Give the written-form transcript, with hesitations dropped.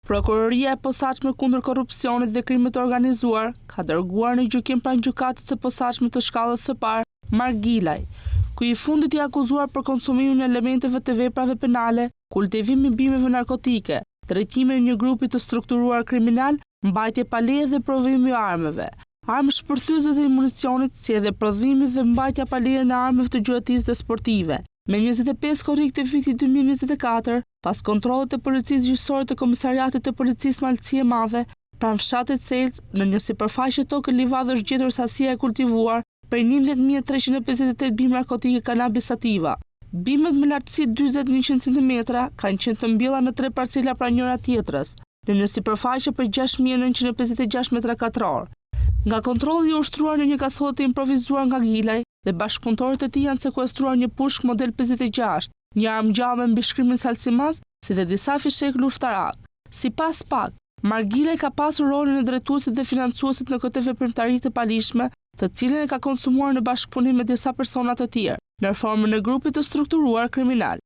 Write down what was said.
Prokuroria e posaçme kundër korrupsionit dhe krimit të organizuar ka dërguar në gjykim pranë gjykatës së posaçme të shkallës së parë Mark Gillaj, ku i fundit i akuzuar për konsumimin e elementeve të veprave penale, kultivimin e bimeve narkotike, drejtimin e një grupi të strukturuar kriminal, mbajtje pa leje dhe prodhimi i armëve, armë shpërthyese dhe municionit, si edhe prodhimi dhe mbajtja pa leje në armëve të gjuetisë dhe sportive. Me 25 korrik të vitit 2024, pas kontrollit të policisë gjyqësore të Komisariatit të Policisë Malësie Madhe, pranë fshatit Selc, në një sipërfaqe tokë livadë është gjetur sasia e kultivuar për 11.358 bimë narkotike kanabis sativa. Bimët me lartësi 40-100 cm kanë qenë të mbjella në 3 parcela pranë njëra tjetrës, në një sipërfaqe për 6.956 metra katror. Nga kontrolli i ushtruar në një kasotë të improvisuar nga Gillaj dhe bashkëpunëtorët e tij janë sekuestruar një pushk model 56, një armë gjallë me mbishkrimin Salsimas, si dhe disa fishek luftarak. Sipas PAK, Mark Gillaj ka pasur rolin e drejtuesit dhe financuesit në këtë veprimtari të palishme, të cilën e ka konsumuar në bashkëpunim me disa persona të tjerë, në formën e grupit të strukturuar kriminal.